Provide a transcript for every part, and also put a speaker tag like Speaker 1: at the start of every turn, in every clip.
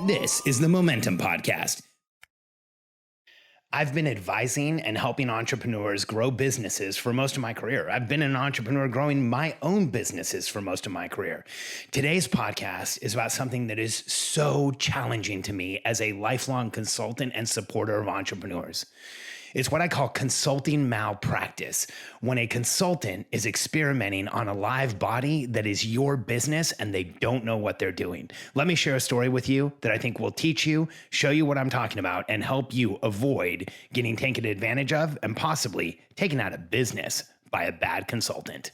Speaker 1: This is the Momentum Podcast. I've been advising and helping entrepreneurs grow businesses for most of my career. I've been an entrepreneur growing my own businesses for most of my career. Today's podcast is about something that is so challenging to me as a lifelong consultant and supporter of entrepreneurs. It's what I call consulting malpractice, when a consultant is experimenting on a live body that is your business and they don't know what they're doing. Let me share a story with you that I think will teach you, show you what I'm talking about, and help you avoid getting taken advantage of and possibly taken out of business by a bad consultant.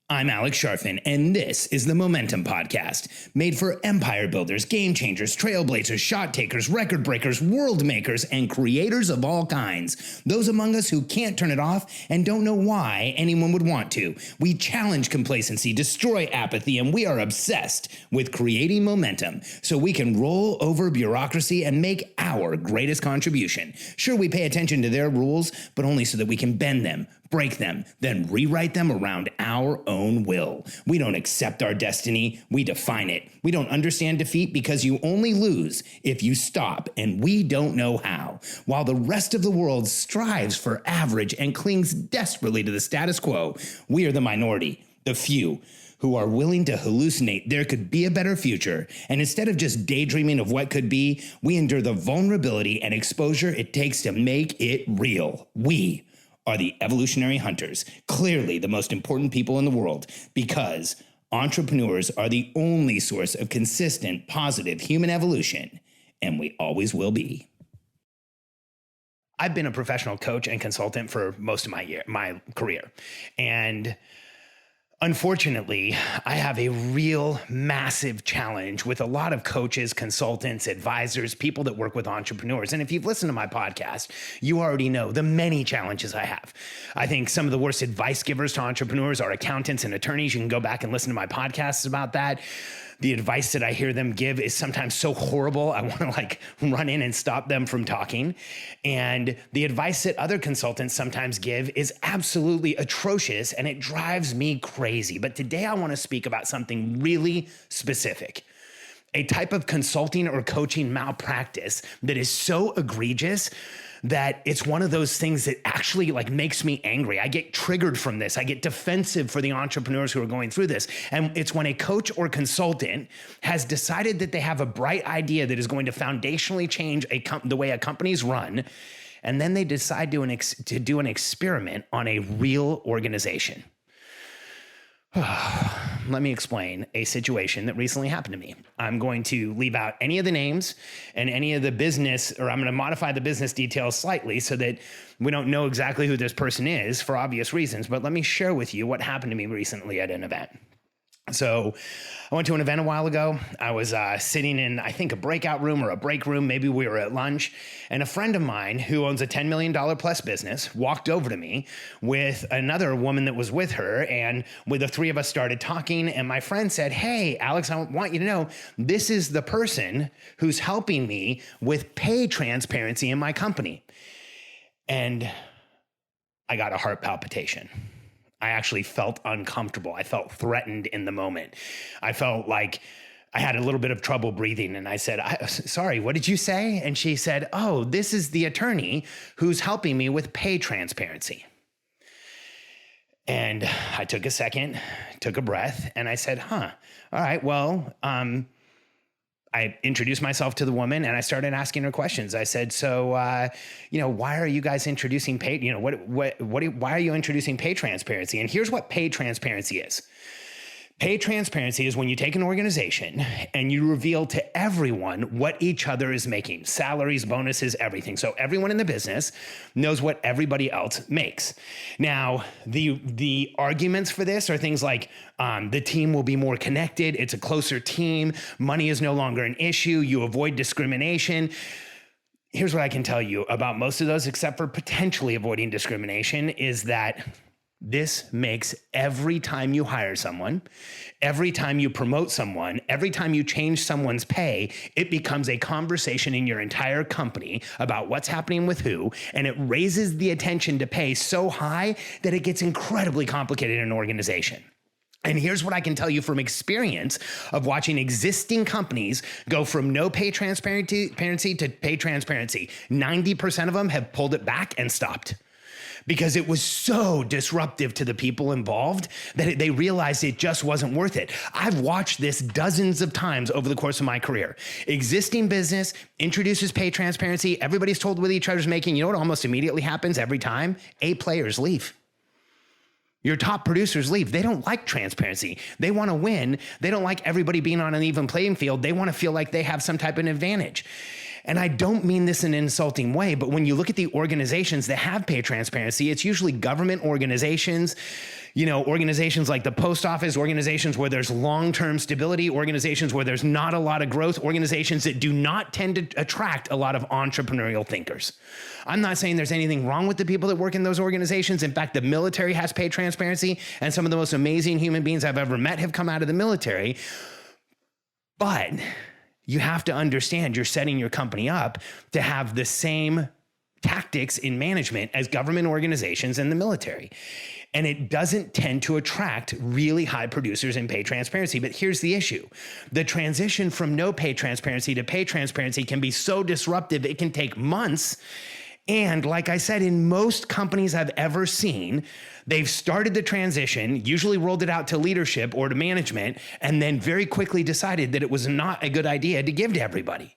Speaker 1: I'm Alex Sharfin, and this is the Momentum Podcast, made for empire builders, game changers, trailblazers, shot takers, record breakers, world makers, and creators of all kinds. Those among us who can't turn it off and don't know why anyone would want to. We challenge complacency, destroy apathy, and we are obsessed with creating momentum so we can roll over bureaucracy and make our greatest contribution. Sure, we pay attention to their rules, but only so that we can bend them, break them, then rewrite them around our own will. We don't accept our destiny, we define it. We don't understand defeat because you only lose if you stop, and we don't know how. While the rest of the world strives for average and clings desperately to the status quo, we are the minority, the few, who are willing to hallucinate there could be a better future. And instead of just daydreaming of what could be, we endure the vulnerability and exposure it takes to make it real. We are the evolutionary hunters, clearly the most important people in the world, because entrepreneurs are the only source of consistent, positive human evolution, and we always will be. I've been a professional coach and consultant for most of my career, and unfortunately, I have a real massive challenge with a lot of coaches, consultants, advisors, people that work with entrepreneurs. And if you've listened to my podcast, you already know the many challenges I have. I think some of the worst advice givers to entrepreneurs are accountants and attorneys. You can go back and listen to my podcasts about that. The advice that I hear them give is sometimes so horrible, I want to run in and stop them from talking. And the advice that other consultants sometimes give is absolutely atrocious, and it drives me crazy. But today I want to speak about something really specific. A type of consulting or coaching malpractice that is so egregious that it's one of those things that actually makes me angry. I get triggered from this. I get defensive for the entrepreneurs who are going through this. And it's when a coach or consultant has decided that they have a bright idea that is going to foundationally change the way a company's run, and then they decide to do an experiment on a real organization. Let me explain a situation that recently happened to me. I'm going to leave out any of the names and any of the business, or I'm going to modify the business details slightly so that we don't know exactly who this person is for obvious reasons. But let me share with you what happened to me recently at an event. So I went to an event a while ago. I was sitting in, I think, a breakout room or a break room. Maybe we were at lunch. And a friend of mine who owns a $10 million plus business walked over to me with another woman that was with her. And the three of us started talking. And my friend said, "Hey, Alex, I want you to know this is the person who's helping me with pay transparency in my company." And I got a heart palpitation. I actually felt uncomfortable. I felt threatened in the moment. I felt like I had a little bit of trouble breathing. And I said, "Sorry, what did you say?" And she said, "Oh, this is the attorney who's helping me with pay transparency." And I took a second, took a breath, and I said, all right, well, I introduced myself to the woman and I started asking her questions. I said, "So, why are you guys introducing pay? Why are you introducing pay transparency?" And here's what pay transparency is. Pay transparency is when you take an organization and you reveal to everyone what each other is making, salaries, bonuses, everything. So everyone in the business knows what everybody else makes. Now, the arguments for this are things like the team will be more connected. It's a closer team. Money is no longer an issue. You avoid discrimination. Here's what I can tell you about most of those, except for potentially avoiding discrimination, is that this makes every time you hire someone, every time you promote someone, every time you change someone's pay, it becomes a conversation in your entire company about what's happening with who, and it raises the attention to pay so high that it gets incredibly complicated in an organization. And here's what I can tell you from experience of watching existing companies go from no pay transparency to pay transparency. 90% of them have pulled it back and stopped because it was so disruptive to the people involved that they realized it just wasn't worth it. I've watched this dozens of times over the course of my career. Existing business introduces pay transparency. Everybody's told what each other's making. You know what almost immediately happens every time? A players leave. Your top producers leave. They don't like transparency. They want to win. They don't like everybody being on an even playing field. They want to feel like they have some type of advantage. And I don't mean this in an insulting way, but when you look at the organizations that have pay transparency, it's usually government organizations, organizations like the post office, organizations where there's long-term stability, organizations where there's not a lot of growth, organizations that do not tend to attract a lot of entrepreneurial thinkers. I'm not saying there's anything wrong with the people that work in those organizations. In fact, the military has pay transparency, and some of the most amazing human beings I've ever met have come out of the military. But you have to understand you're setting your company up to have the same tactics in management as government organizations and the military. And it doesn't tend to attract really high producers in pay transparency. But here's the issue. The transition from no pay transparency to pay transparency can be so disruptive, it can take months. And like I said, in most companies I've ever seen, they've started the transition, usually rolled it out to leadership or to management, and then very quickly decided that it was not a good idea to give to everybody.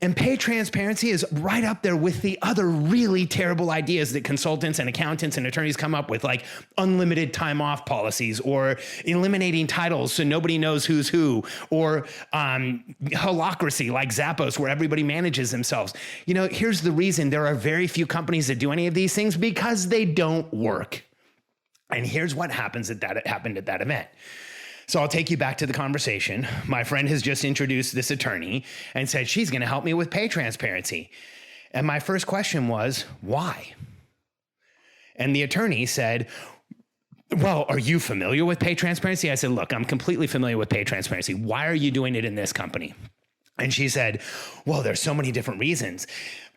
Speaker 1: And pay transparency is right up there with the other really terrible ideas that consultants and accountants and attorneys come up with, like unlimited time off policies or eliminating titles so nobody knows who's who, or holacracy like Zappos where everybody manages themselves. Here's the reason there are very few companies that do any of these things: because they don't work. And here's what happened at that event. So I'll take you back to the conversation. My friend has just introduced this attorney and said she's going to help me with pay transparency. And my first question was, why? And the attorney said, well, are you familiar with pay transparency? I said, look, I'm completely familiar with pay transparency. Why are you doing it in this company? And she said, well, there's so many different reasons,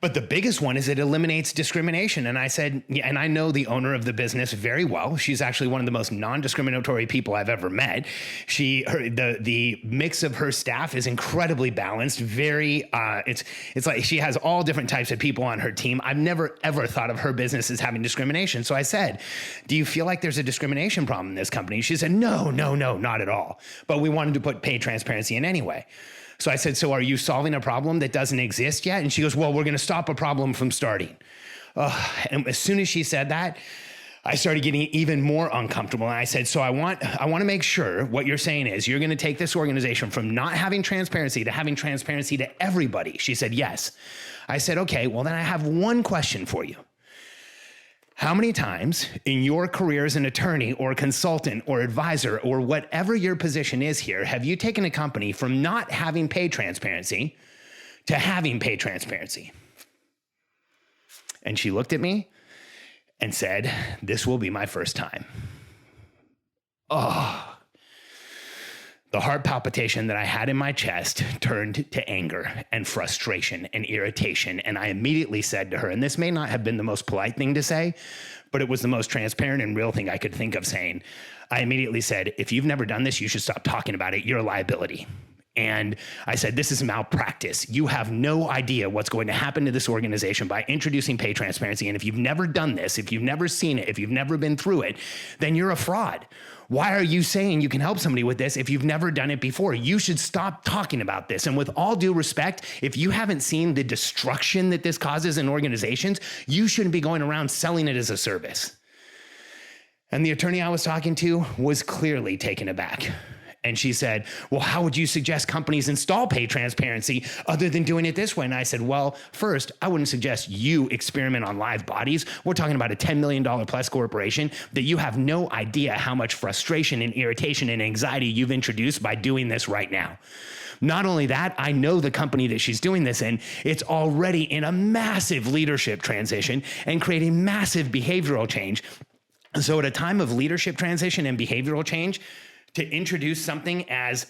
Speaker 1: but the biggest one is it eliminates discrimination. And I said, yeah, and I know the owner of the business very well. She's actually one of the most non-discriminatory people I've ever met. The mix of her staff is incredibly balanced. It's like she has all different types of people on her team. I've never, ever thought of her business as having discrimination. So I said, do you feel like there's a discrimination problem in this company? She said, no, not at all. But we wanted to put pay transparency in anyway. So I said, so are you solving a problem that doesn't exist yet? And she goes, well, we're going to stop a problem from starting. And as soon as she said that, I started getting even more uncomfortable. And I said, so I want to make sure what you're saying is you're going to take this organization from not having transparency to having transparency to everybody. She said, yes. I said, okay, well, then I have one question for you. How many times in your career as an attorney or consultant or advisor or whatever your position is here, have you taken a company from not having pay transparency to having pay transparency? And she looked at me and said, this will be my first time. Oh, the heart palpitation that I had in my chest turned to anger and frustration and irritation. And I immediately said to her, and this may not have been the most polite thing to say, but it was the most transparent and real thing I could think of saying. I immediately said, if you've never done this, you should stop talking about it. You're a liability. And I said, this is malpractice. You have no idea what's going to happen to this organization by introducing pay transparency. And if you've never done this, if you've never seen it, if you've never been through it, then you're a fraud. Why are you saying you can help somebody with this if you've never done it before? You should stop talking about this. And with all due respect, if you haven't seen the destruction that this causes in organizations, you shouldn't be going around selling it as a service. And the attorney I was talking to was clearly taken aback. And she said, well, how would you suggest companies install pay transparency other than doing it this way? And I said, well, first, I wouldn't suggest you experiment on live bodies. We're talking about a $10 million plus corporation that you have no idea how much frustration and irritation and anxiety you've introduced by doing this right now. Not only that, I know the company that she's doing this in. It's already in a massive leadership transition and creating massive behavioral change. So at a time of leadership transition and behavioral change, to introduce something as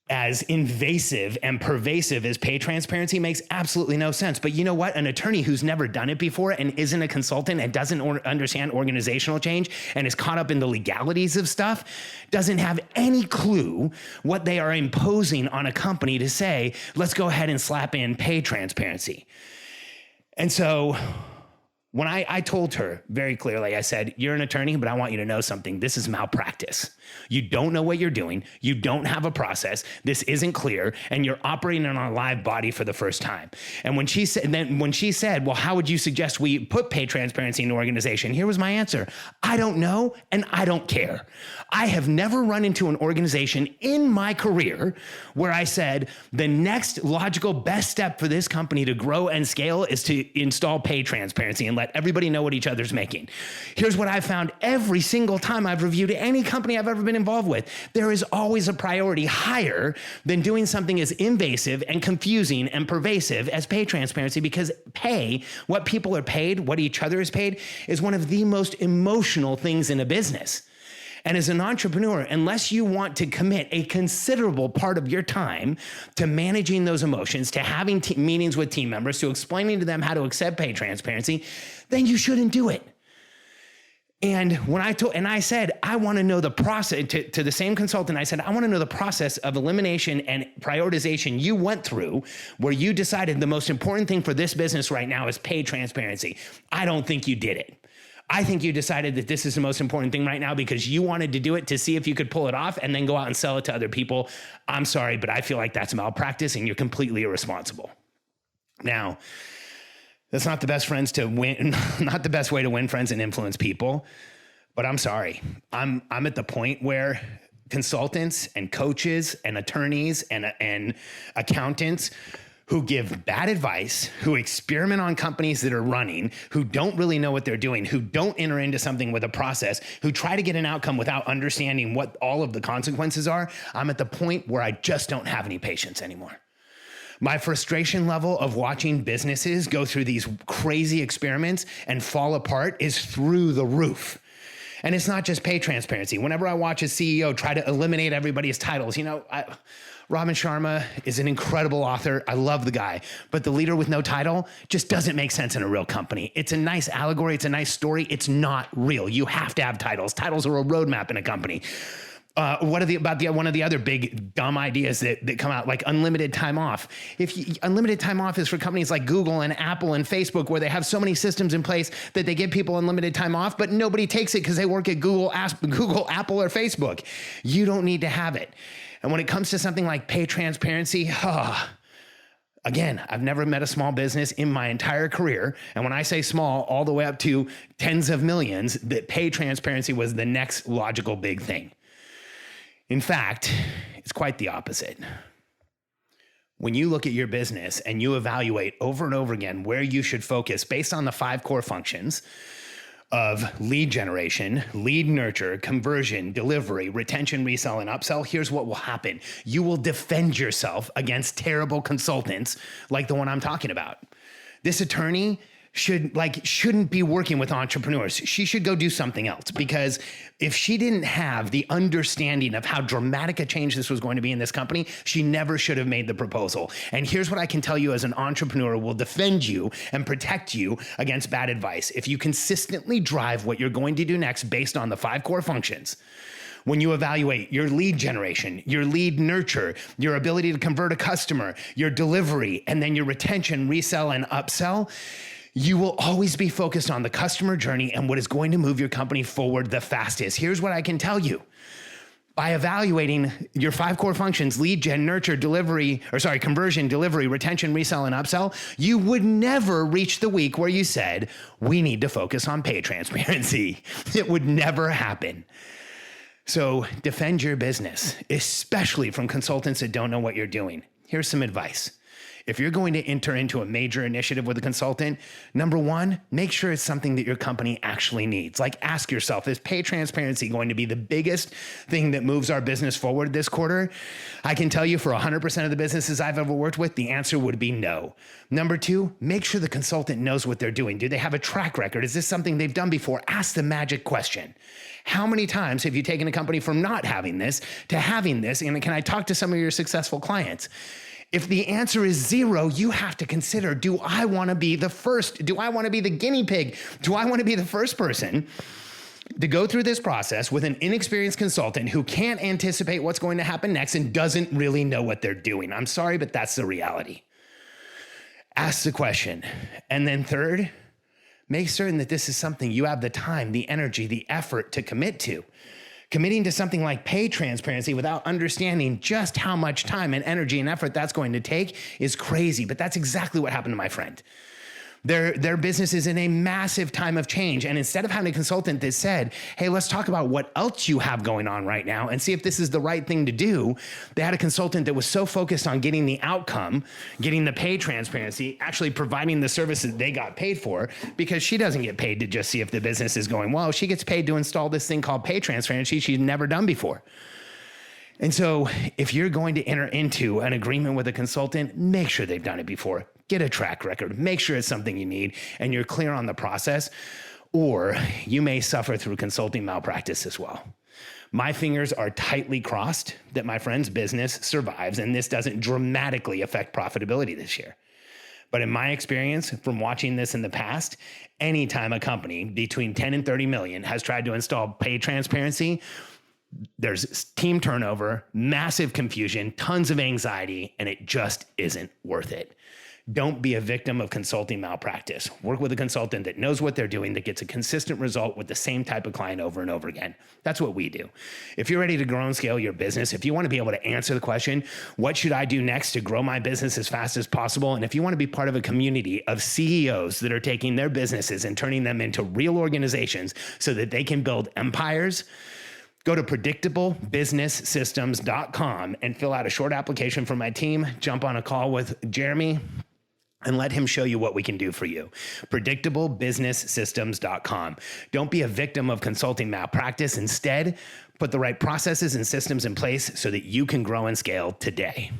Speaker 1: as invasive and pervasive as pay transparency makes absolutely no sense. But you know what? An attorney who's never done it before and isn't a consultant and doesn't understand organizational change and is caught up in the legalities of stuff doesn't have any clue what they are imposing on a company to say, let's go ahead and slap in pay transparency. And so when I told her very clearly, I said, you're an attorney, but I want you to know something. This is malpractice. You don't know what you're doing. You don't have a process. This isn't clear. And you're operating on a live body for the first time. And when she said, well, how would you suggest we put pay transparency in the organization? Here was my answer. I don't know. And I don't care. I have never run into an organization in my career where I said the next logical best step for this company to grow and scale is to install pay transparency and let everybody know what each other's making. Here's what I've found every single time I've reviewed any company I've ever been involved with. There is always a priority higher than doing something as invasive and confusing and pervasive as pay transparency, because pay, what people are paid, what each other is paid, is one of the most emotional things in a business. And as an entrepreneur, unless you want to commit a considerable part of your time to managing those emotions, to having meetings with team members, to explaining to them how to accept pay transparency, then you shouldn't do it. And when I said, I want to know the process to the same consultant, I said, I want to know the process of elimination and prioritization you went through where you decided the most important thing for this business right now is pay transparency. I don't think you did it. I think you decided that this is the most important thing right now because you wanted to do it to see if you could pull it off and then go out and sell it to other people. I'm sorry, but I feel like that's malpractice and you're completely irresponsible. Now, that's not the best friends to win, not the best way to win friends and influence people, but I'm sorry. I'm at the point where consultants and coaches and attorneys and accountants who give bad advice, who experiment on companies that are running, who don't really know what they're doing, who don't enter into something with a process, who try to get an outcome without understanding what all of the consequences are, I'm at the point where I just don't have any patience anymore. My frustration level of watching businesses go through these crazy experiments and fall apart is through the roof. And it's not just pay transparency. Whenever I watch a CEO try to eliminate everybody's titles,¬ Robin Sharma is an incredible author. I love the guy, but the leader with no title just doesn't make sense in a real company. It's a nice allegory. It's a nice story. It's not real. You have to have titles. Titles are a roadmap in a company. One of the other big dumb ideas that come out, like unlimited time off. Unlimited time off is for companies like Google and Apple and Facebook, where they have so many systems in place that they give people unlimited time off, but nobody takes it because they work at Google, Apple, or Facebook. You don't need to have it. And when it comes to something like pay transparency, again, I've never met a small business in my entire career. And when I say small, all the way up to tens of millions, that pay transparency was the next logical big thing. In fact, it's quite the opposite. When you look at your business and you evaluate over and over again where you should focus based on the 5 core functions of lead generation, lead nurture, conversion, delivery, retention, resell, and upsell, here's what will happen. You will defend yourself against terrible consultants like the one I'm talking about. This attorney shouldn't be working with entrepreneurs. She should go do something else, because if she didn't have the understanding of how dramatic a change this was going to be in this company, she never should have made the proposal. And here's what I can tell you as an entrepreneur will defend you and protect you against bad advice. If you consistently drive what you're going to do next based on the 5 core functions, when you evaluate your lead generation, your lead nurture, your ability to convert a customer, your delivery, and then your retention, resell, and upsell, you will always be focused on the customer journey and what is going to move your company forward the fastest. Here's what I can tell you. By evaluating your 5 core functions, lead gen, nurture, conversion, delivery, retention, resell, and upsell, you would never reach the week where you said, we need to focus on pay transparency. It would never happen. So defend your business, especially from consultants that don't know what you're doing. Here's some advice. If you're going to enter into a major initiative with a consultant, number one, make sure it's something that your company actually needs. Like, ask yourself, is pay transparency going to be the biggest thing that moves our business forward this quarter? I can tell you for 100% of the businesses I've ever worked with, the answer would be no. Number two, make sure the consultant knows what they're doing. Do they have a track record? Is this something they've done before? Ask the magic question. How many times have you taken a company from not having this to having this? And can I talk to some of your successful clients? If the answer is zero, you have to consider, do I want to be the first? Do I want to be the guinea pig? Do I want to be the first person to go through this process with an inexperienced consultant who can't anticipate what's going to happen next and doesn't really know what they're doing? I'm sorry, but that's the reality. Ask the question. And then third, make certain that this is something you have the time, the energy, the effort to commit to. Committing to something like pay transparency without understanding just how much time and energy and effort that's going to take is crazy. But that's exactly what happened to my friend. Their business is in a massive time of change. And instead of having a consultant that said, hey, let's talk about what else you have going on right now and see if this is the right thing to do, they had a consultant that was so focused on getting the outcome, getting the pay transparency, actually providing the services they got paid for, because she doesn't get paid to just see if the business is going well. She gets paid to install this thing called pay transparency she's never done before. And so if you're going to enter into an agreement with a consultant, make sure they've done it before. Get a track record. Make sure it's something you need and you're clear on the process, or you may suffer through consulting malpractice as well. My fingers are tightly crossed that my friend's business survives and this doesn't dramatically affect profitability this year. But in my experience from watching this in the past, anytime a company between 10 and 30 million has tried to install pay transparency, there's team turnover, massive confusion, tons of anxiety, and it just isn't worth it. Don't be a victim of consulting malpractice. Work with a consultant that knows what they're doing, that gets a consistent result with the same type of client over and over again. That's what we do. If you're ready to grow and scale your business, if you want to be able to answer the question, what should I do next to grow my business as fast as possible? And if you want to be part of a community of CEOs that are taking their businesses and turning them into real organizations so that they can build empires, go to predictablebusinesssystems.com and fill out a short application for my team. Jump on a call with Jeremy and let him show you what we can do for you. Predictablebusinesssystems.com. Don't be a victim of consulting malpractice. Instead, put the right processes and systems in place so that you can grow and scale today.